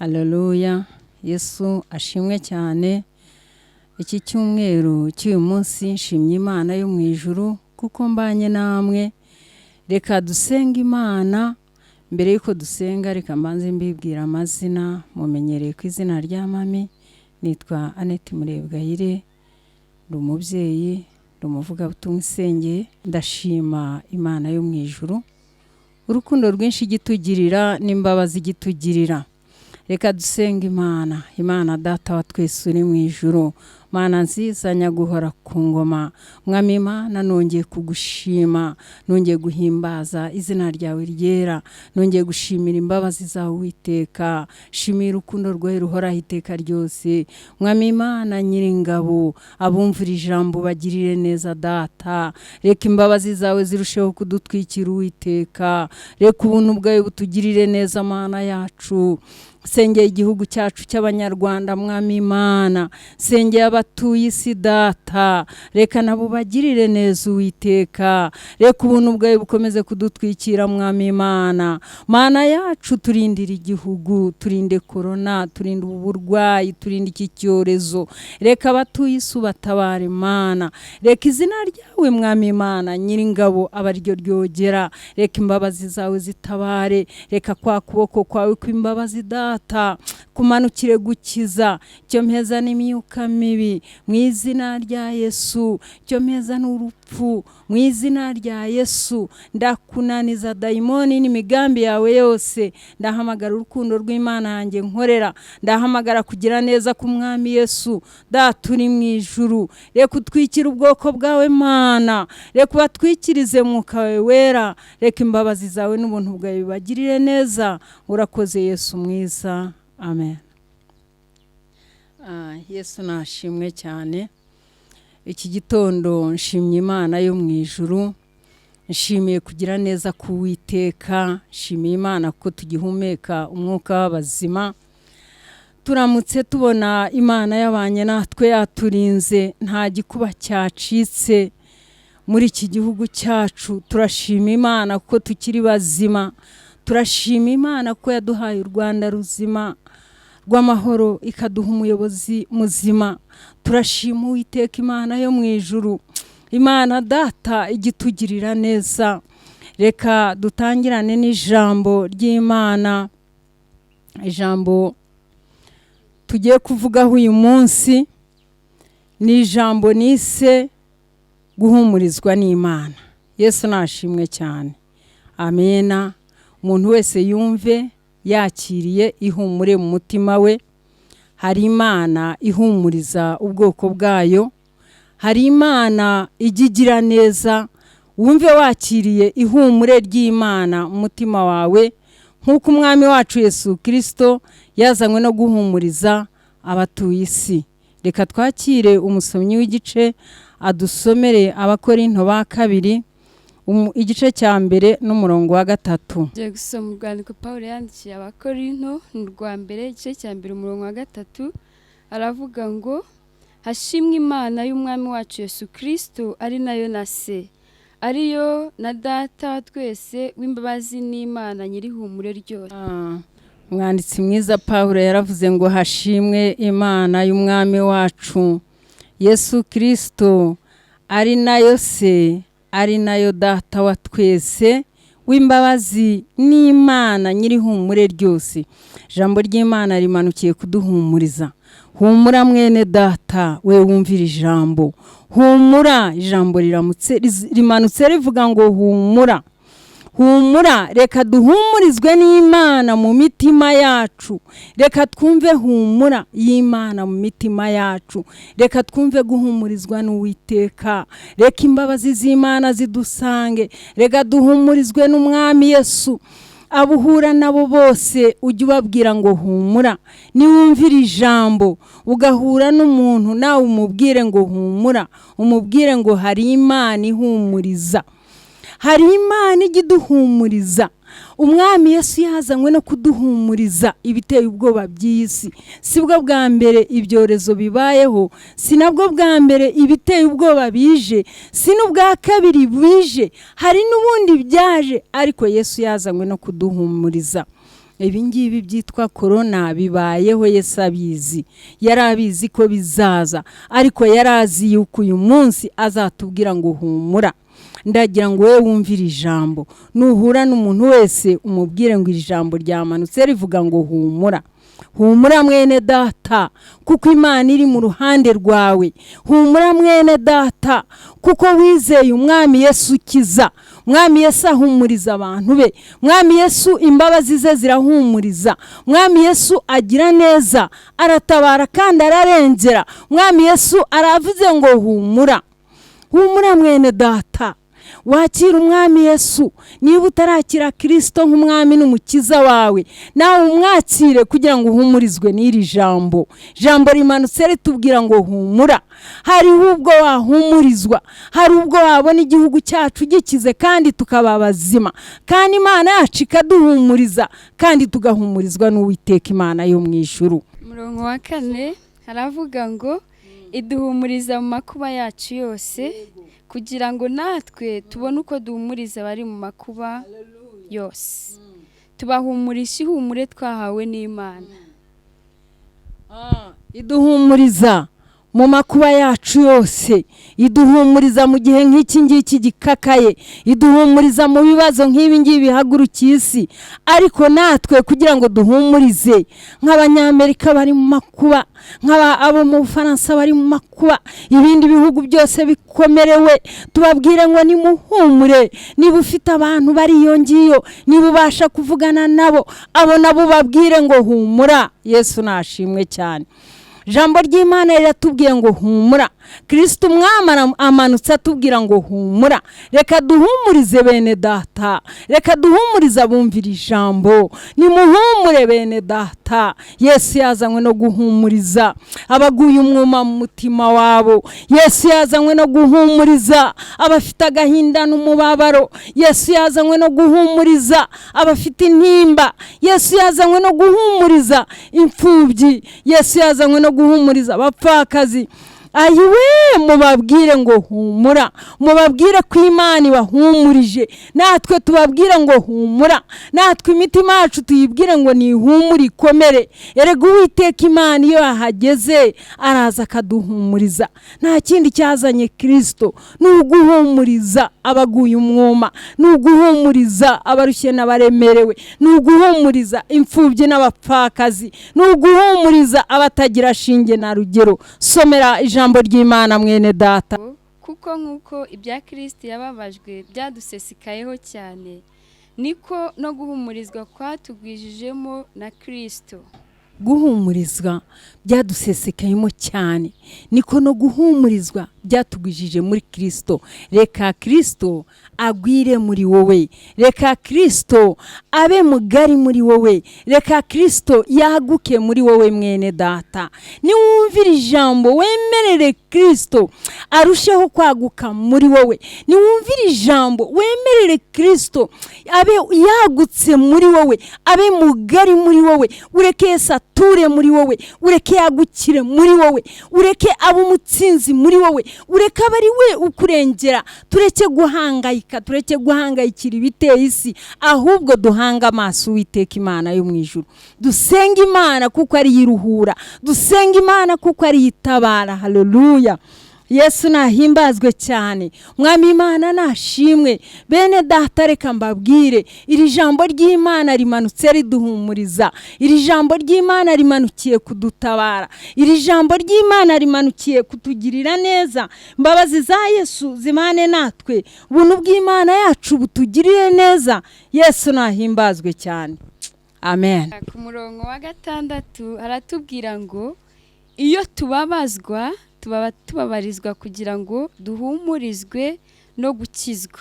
Haleluya, Yesu ashimwe cyane. Iki cyumweru cy'uyu munsi nshimye Imana yo mu ijuru kuko mbanye namwe. Reka dusenga Imana. Mbere yuko dusenga reka mbanze mbibwira amazina. Mumenyereye ku izina rya mami. Nitwa Annette Murebwayire. Ndi umubyeyi, ndi umuvugabutumwa isengeye. Ndashima Imana yo mu ijuru. Urukundo rwinshi igitugirira n'imbabazi igitugirira. Reka dusenga Imana. Imana data wa twese uri mu ijuru. Mana nziza nyaguhora ku ngoma. Mwami Imana nongeye kugushima, nongeye guhimbaza izina ryawe ryera, nongeye gushimira imbabazi zawe Uwiteka, shimira urukundo rwawe ruhoraho iteka ryose. Mwami Imana nyiringabo, abumvira ijambo bagirire neza data. Reka imbabazi zawe zirusheho kudutwikira Uwiteka. Reka ubuntu bwawe butugirire neza Mana yacu. Sengeye igihugu cyacu cy'Abanyarwanda Mwami Imana, sengeye abatuye isi data. Reka nabo bagirire neza Uwiteka. Reka ubuntu bwawe bukomeze kudutwikira Mwami Imana. Mana yacu turindira igihugu, turinde corona, turinde uburwayi, turinde iki cyorezo. Reka abatuye isi ubatabare Mana. Reka izina ryawe Mwami Imana nyiringabo abariryo ryogera. Reka imbabazi zawe zitabare. Reka kwa kuboko kwawe kw'imbabazi data kumanukire gukiza. Cyo mpeza n'imyuka mibi mu izina rya Yesu. Cyo mpeza n'urupfu mu izina rya Yesu. Ndakunaniza dayimoni n'imigambi yawe yose. Ndahamagara urukundo rw'Imana yanjye nkorera. Ndahamagara kugira neza ku Mwami Yesu. Data uri mu ijuru. Reka utwikire ubwoko bwawe Mana. Reka batwikirize Mwuka wawe wera. Reka imbabazi zawe n'ubuntu bwawe bibagirire neza. Urakoze Yesu mwiza. Amen. Yesu nashimwe cyane. Iki gitondo nshimye Imana yo mu ijuru. Nshimiye kugira neza ku Uwiteka. Nshimiye Imana ko tugihumeka umwuka w'abazima. Turamutse tubona Imana yabanye natwe yaturinze, nta gikuba cyacitse muri iki gihugu cyacu. Turashima Imana ko tukiri bazima. Turashima Imana ko yaduhaye u Rwanda ruzima rw'amahoro, ikaduha umuyobozi muzima. Turashima Uwiteka Imana yo mu ijuru. Imana data igitugirira neza. Reka dutangirane n'ijambo ry'Imana. Ijambo tugiye kuvugaho uyu munsi ni ijambo nise guhumurizwa n'Imana. Yesu nashimwe cyane. Amena. Umuntu wese yumve yakiriye ihumure mu mutima we. Hari Imana ihumuriza ubwoko bwayo. Hari Imana igigira neza. Wumve wakiriye ihumure ry'Imana mu mutima wawe, nk'uko Umwami wacu Yesu Kristo yazanywe no guhumuriza abatuye isi. Reka twakire umusomyi w'igice adusomere Abakorinto ba kabiri igice cya mbere n'umurongo wa 3. Ngiye gusoma urwandiko Pawulo yandikiye Abakorinto mu rwa mbere igice cya mbere umurongo wa 3. Aravuga ngo hashimwe Imana y'Umwami wacu Yesu Kristo, ari nayo na se, ariyo na data twese w'imbabazi n'Imana nyirihumure ryose. Umwanditsi mwiza Pawulo yaravuze ngo hashimwe Imana y'Umwami wacu Yesu Kristo, ari nayo se, ari nayo data wa twese w'imbabazi n'Imana nyirihumure ryose. Ijambo ry'Imana rimanukiye kuduhumuriza. Humura mwene data, we wumvira ijambo. Humura, ijambo rimanutse rivuga ngo humura. Humura, reka duhumurizwe n'Imana mu mitima yacu. Reka twumve humura y'Imana mu mitima yacu. Reka twumve guhumurizwa n'Uwiteka. Reka imbabazi z'Imana zidusange. Reka duhumurizwe n'Umwami Yesu. Abuhura nabo bose ujye ubabwira ngo humura. Niwumvira ijambo ugahura n'umuntu nawe umubwire ngo humura. Umubwire ngo hari Imana ihumuriza. Hari Imana igiduhumuriza. Umwami Yesu yazanywe no kuduhumuriza ibiteye ubwoba by'isi. Sibwo bwa mbere ibyorezo bibayeho, sinabwo bwa mbere ibiteye ubwoba bije, sinubwa kabiri bije, hari n'ubundi byaje, ariko Yesu yazanywe no kuduhumuriza. ibi ngibi byitwa korona bibayeho, Yesu abizi, yari abizi ko bizaza, ariko yari azi yuko uyu munsi azatubwira ngo humura. Ndagira ngo wowe wumvire ijambo, nuhura n'umuntu wese umubwire ngo iri jambo ryamanutse rivuga ngo humura. Humura mwene data, kuko Imana iri mu ruhande rwawe. Humura mwene data, kuko wizeye umwami Yesu ukiza. Mwami Yesu ahumuriza abantu be. Mwami Yesu imbabazi ze zirahumuriza. Mwami Yesu agira neza, aratabara kandi ararengera. Mwami Yesu aravuze ngo humura. Humura mwene data, wakira umwami Yesu. Niba utarakira Kristo nk'umwami n'umukiza wawe, nawe umwakire kugira ngo uhumurizwe n'iri jambo. Jambo rimanutse ritubwira ngo humura. Hari ubwo wahumurizwa, hari ubwo wabona igihugu cyacu gikize kandi tukaba bazima, kandi Imana yacu ikaduhumuriza kandi tugahumurizwa n'Uwiteka Imana yo mu ijuru. Umurongo wa 4 haravuga ngo iduhumuriza mu makuba yacu yose, kugira ngo natwe tubone uko duhumuriza abari mu makuba yose. Tubahumurisha ihumure twahawe n'Imana. Iduhumuriza mu makuba yacu yose, iduhumuriza mu gihe nk'iki ngiki gikakaye, iduhumuriza mu bibazo nk'ibi ngibi bihagurukiye isi. Ariko natwe kugira ngo duhumurize nk'Abanyamerika bari mu makuba, abo mu Bufaransa bari mu makuba, ibindi bihugu byose bikomerewe, tubabwire ngo nimuhumure. Niba ufite abantu bari iyo ngiyo, niba ubasha kuvugana nabo, abo nabo babwire ngo humura. Yesu nashimwe cyane. Jambo ry'Imana riratubwiye ngo humura. Kristo umwami amanutse atubwira ngo humura. Reka duhumurize bene data, reka duhumurize abumvira ijambo. Nimuhumure bene data. Yesu yazanywe no guhumuriza abaguye umwuma mu mutima wabo. Yesu yazanywe no guhumuriza abafite agahinda n'umubabaro. Yesu yazanywe no guhumuriza abafite intimba. Yesu yazanywe no guhumuriza imfubyi. Yesu yazanywe no guhumuriza abapfakazi. Ayiwe, mubabwire ngo humura, mubabwire ko Imana ibahumurije, natwe tubabwire ngo humura. Natwe imitima yacu tuyibwire ngo ni humura ikomere. Erega Uwiteka Imana iyo ahageze araza akaduhumuriza. Nta kindi cyazanye Kristo, ni uguhumuriza abaguye umwuma, ni uguhumuriza abarushye n'abaremerewe, ni uguhumuriza imfubyi n'abapfakazi, ni uguhumuriza abatagira shinge na rugero. Somera ijambo ry'Imana mwene data. Kuko nk'uko ibya Kristo yababajwe byadusesekayeho cyane, niko no guhumurizwa kwatugwijijemo na Kristo. Guhumurizwa byadusesekayemo cyane, niko no guhumurizwa byatugwijije muri Kristo. Reka Kristo agwire muri wowe, reka Kristo abe mugari muri wowe, reka Kristo yaguke muri wowe mwene data. Niwumvira ijambo wemerere Kristo arusheho kwaguka muri wowe. Niwumvira ijambo wemerere Kristo abe yagutse muri wowe, abe mugari muri wowe. Ureke Yesu ature muri wowe, ureke yagukire muri wowe, ureke abe umutsinzi muri wowe, ureke abari we ukurengera. Tureke guhangayika, tureke guhangayikira ibiteye isi, ahubwo duhanga amaso Uwiteka Imana yo mu ijuru. Dusenga Imana kuko ari yiruhura, dusenga Imana kuko ari yitabara. Haleluya. Yesu nahimbazwe cyane. Mwami Imana nashimwe. Bene data, reka mbabwire, iri jambo ry'Imana rimanutse riduhumuriza. Iri jambo ry'Imana rimanukiye kudutabara. Iri jambo ry'Imana rimanukiye kutugirira neza. Mbabazi za Yesu zimane natwe, ubuntu bw'Imana yacu butugirire neza. Yesu nahimbazwe cyane. Amen. Ku murongo wa 6 aratubwira ngo iyo tubabazwa tubabarizwa kugira ngo duhumurizwe no gukizwa.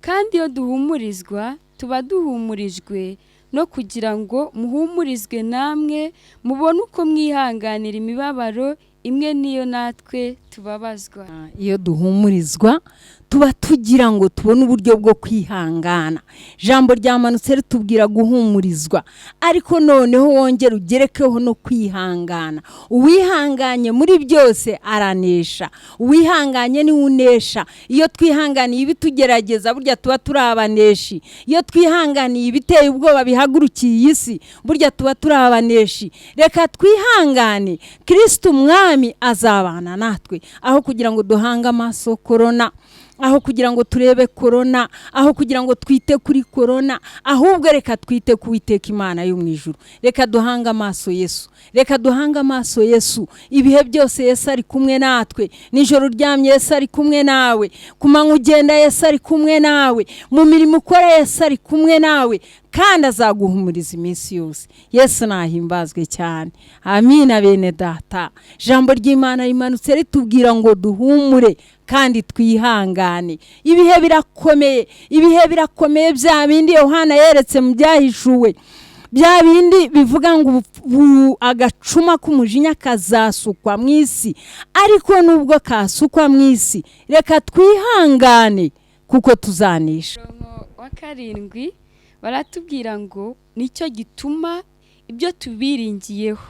Kandi iyo duhumurizwa tuba duhumurijwe no kugira ngo muhumurizwe namwe mubone uko mwihanganira imibabaro imwe niyo natwe tubabazwa. Iyo duhumurizwa tuba tugira ngo tubone uburyo bwo kwihangana. Ijambo ryamanutse ritubwira guhumurizwa, ariko noneho wongera ugerekeho no kwihangana. Uwihanganye muri byose aranesha, uwihanganye ni unesha. Iyo twihanganiye ibitugerageza burya tuba turi abaneshi. Iyo twihanganiye ibiteye ubwoba bihagurukiye iyi si burya tuba turi abaneshi. Reka twihangane, Kristo umwami azabana natwe, aho kugira ngo duhange amaso korona, aho kugira ngo turebe korona, aho kugira ngo twite kuri korona, ahubwo reka twite ku Uwiteka Imana yo mu ijuru. Reka duhanga amaso Yesu, reka duhanga amaso Yesu. Ibihe byose Yesu ari kumwe natwe, nijoro uryamye Yesu ari kumwe nawe, ku manywa ugenda Yesu ari kumwe nawe, mu mirimo ukora Yesu ari kumwe nawe, kandi azaguhumuriza iminsi yose. Yesu nahimbazwe cyane. Amina bene data. Ijambo ry'Imana rimanutse ritubwira ngo duhumure kandi twihangane. Ibihe birakomeye, ibihe birakomeye, bya bindi Yohana yeretse mu byahishuwe, bya bindi bivuga ngo agacuma k'umujinya kazasukwa mu isi. Ariko nubwo kasukwa mu isi, reka twihangane kuko tuzanisha. Wa 7 baratubwira ngo nicyo gituma ibyo tubiringiyeho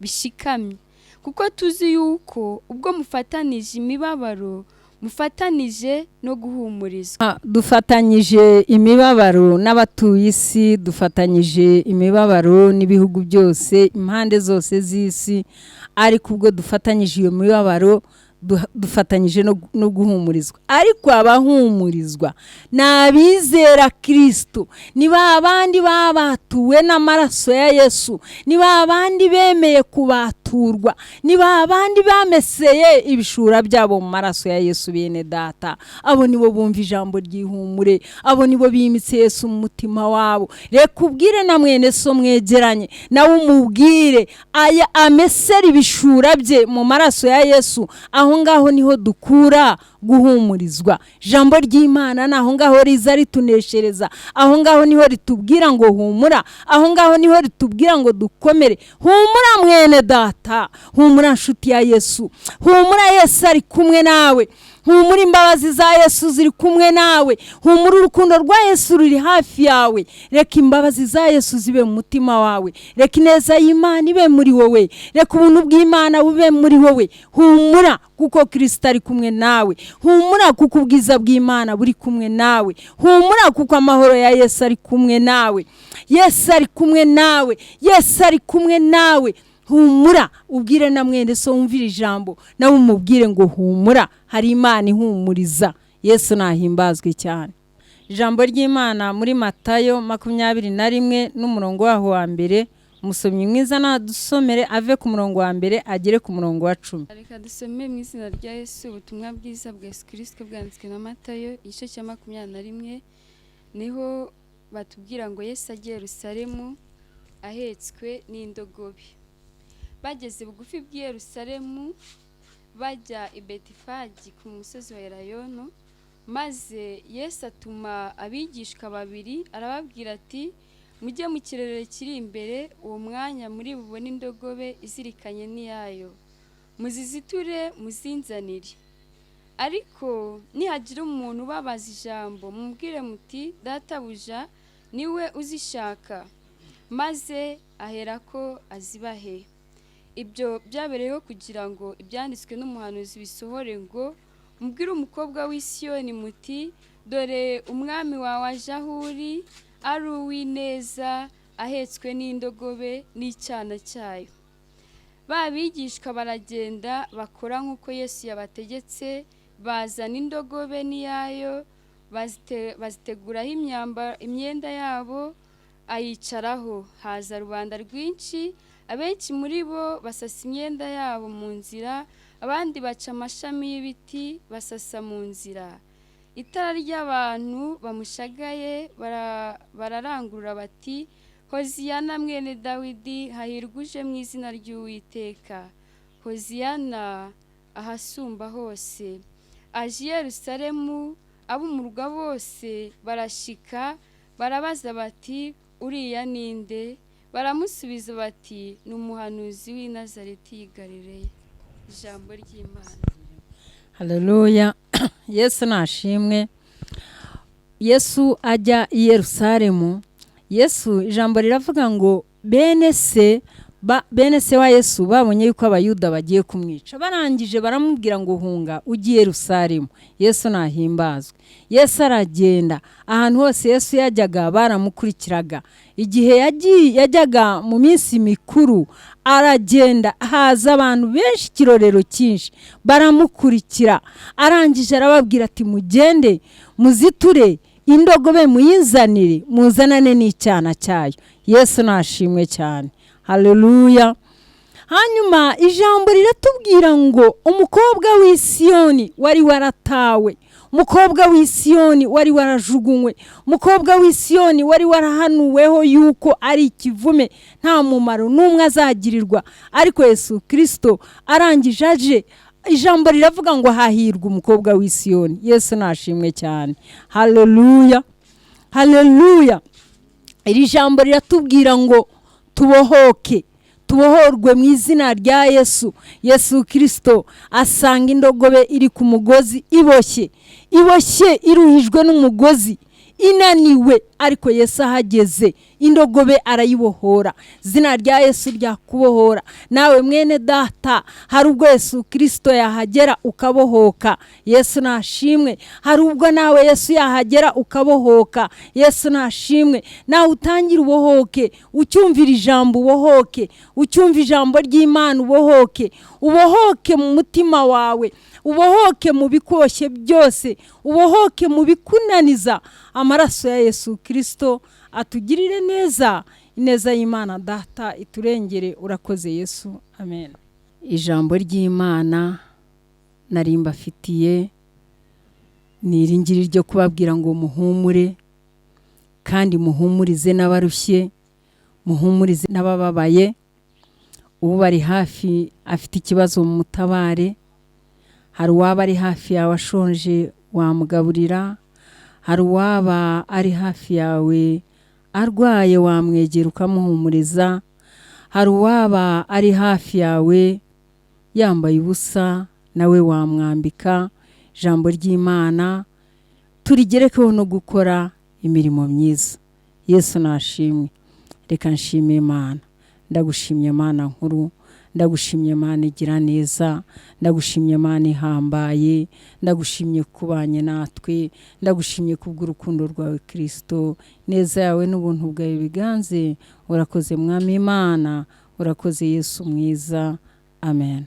bishikamye, kuko tuzi yuko ubwo mufatanije imibabaro mufatanije no guhumurizwa. Dufatanyije imibabaro n'abatuye isi, dufatanyije imibabaro n'ibihugu byose, impande zose z'isi, ariko ubwo dufatanyije iyo mibabaro dufatanyije no guhumurizwa. Ariko abahumurizwa n'abizera Kristo, ni babandi babatuwe n'amaraso ya Yesu, ni babandi bemeye kubaturwa, ni babandi bameseye ibishura byabo mu maraso ya Yesu. Bene data, abo nibo bumva ijambo ry'ihumure, abo nibo bimitse Yesu mu mutima wabo. Reka ubwire na mwene so mwegeranye, nawe umubwire aya amesera ibishura bye mu maraso ya Yesu. Aho ngaho niho dukura guhumurizwa. Ijambo ry'Imana naho ngaho riza rituneshereza, aho ngaho niho ritubwira ngo humura, aho ngaho niho ritubwira ngo dukomere. Humura mwene data, humura nshuti ya Yesu, humura Yesu ari kumwe nawe, humura imbabazi za Yesu ziri kumwe nawe, humura urukundo rwa Yesu ruri hafi yawe. Reka imbabazi za Yesu zibe mu mutima wawe, reka ineza y'Imana ibe muri wowe, reka ubuntu bw'Imana bube muri wowe. Humura kuko Kristo ari kumwe nawe, humura kuko ubwiza bw'Imana buri kumwe nawe, humura kuko amahoro ya Yesu ari kumwe nawe. Yesu ari kumwe nawe, Yesu ari kumwe nawe. Humura, ubwire na mwene so wumvira ijambo, nawe umubwire ngo humura, hari Imana ihumuriza. Yesu nahimbazwe cyane. Ijambo ry'Imana muri Matayo 21 n'umurongo waho wa mbere. Umusomyi mwiza nadusomere ave ku murongo wa mbere agere ku murongo wa 10. Reka dusome mu izina rya Yesu. Ubutumwa bwiza bwa Yesu Kristo bwanditswe na Matayo igice cya 21. Niho batubwira ngo Yesu agiye Yerusalemu ahetswe n'indogobe. Bageze bugufi bw'i Yerusalemu bajya i Betifagi ku musozi wa Elayono, maze Yesu atuma abigishwa 2 arababwira ati, mujye mu kirere kiri imbere, uwo mwanya muri bubone indogobe izirikanye n'iyayo, muziziture muzinzanire. Ariko nihagira umuntu ubabaza ijambo, mubwire muti databuja niwe uzishaka, maze aherako azibahe. Ibyo byabereyeho kugira ngo ibyanditswe n'umuhanuzi bisohore ngo, mubwire umukobwa w'i Siyoni muti, dore umwami wawe aje aho uri, ari uw'ineza, ahetswe n'indogobe n'icyana cyayo. Ba bigishwa baragenda bakora nk'uko Yesu yabategetse, bazana indogobe n'iyayo, baziteguraho imyenda yabo, ayicaraho. Haza rubanda rwinshi, abenshi muri bo basasa imyenda yabo mu nzira, abandi baca amashami y'ibiti basasa mu nzira. Itara ry'abantu bamushagaye bararangurura bati, Hoziyana mwene Dawidi, hahirwa uje mu izina ry'Uwiteka, Hoziyana ahasumba hose. Aje i Yerusalemu, ab'umurwa bose barashika, barabaza bati, uriya ninde? Baramusubiza bati, ni umuhanuzi w'i Nazareti y'i Galileya. ijambo ry'Imana. Haleluya. Yesu nashimwe. Yesu ajya i Yerusalemu. Yesu ijambo riravuga ngo bene se wa Yesu babonye yuko abayuda bagiye kumwica, barangije baramubwira ngo hunga ujye i Yerusalemu. Yesu nahimbazwe. Yesu aragenda ahantu hose Yesu yajyaga baramukurikiraga. Igihe yajyaga mu minsi mikuru aragenda, haza abantu benshi, ikirorero cyinshi baramukurikira. Arangije arababwira ati mugende muziture indogobe muyizanire, muzanane n'icyana cyayo. Yesu nashimwe cyane. Haleluya. Hanyuma ijambo riratubwira ngo umukobwa w'i Siyoni wari waratawe, umukobwa w'i Siyoni wari warajugunywe, umukobwa w'i Siyoni wari warahanuweho yuko ari ikivume, nta mumaro n'umwe azagirirwa. Ariko Yesu Kristo arangije aje, ijambo riravuga ngo hahirwa umukobwa w'i Siyoni. Yesu nashimwe cyane. Haleluya. Haleluya. Iri jambo riratubwira ngo tubohorwe mu izina rya Yesu. Yesu Kristo asanga indogobe iri ku mugozi iboshye iruhijwe n'umugozi, inaniwe, ariko Yesu ahageze indogobe arayibohora. Zina rya Yesu ryakubohora. Nawe mwene data, hari ubwo Yesu Kristo yahagera ukabohoka. Yesu nashimwe. Hari ubwo nawe Yesu yahagera ukabohoka. Yesu nashimwe. Nawe utangira ubohoke, ucyumvira ijambo ubohoke, ucyumva ijambo ry'Imana ubohoke, ubohoke mu mutima wawe, ubohoke mu bikoshye byose, ubohoke mu bikunaniza. Amaraso ya Yesu Kristo atugirire neza, ineza y'Imana Data iturengere. Urakoze Yesu. Amen. Ijambo ry'Imana nari mbafitiye niringiri ryo kubabwira ngo muhumure, kandi muhumurize n'abarushye, muhumurize n'abababaye. Ubu bari hafi afite ikibazo mu mutabare. Hari uwaba ari hafi yawe ashonje wamugaburira, hari uwaba ari hafi yawe arwaye wamwegera ukamuhumuriza, hari uwaba ari hafi yawe yambaye ubusa nawe wamwambika. Ijambo ry'Imana turigerekeho no gukora imirimo myiza. Yesu nashimwe. Reka nshime Imana. Ndagushimye Mana nkuru, ndagushimye Mana igira neza, ndagushimye Mana ihambaye, ndagushimye kubanye natwe, ndagushimye kubw'urukundo rwawe Kristo, neza yawe n'ubuntu bwawe biganze. Urakoze Mwami Imana, urakoze Yesu mwiza. Amen.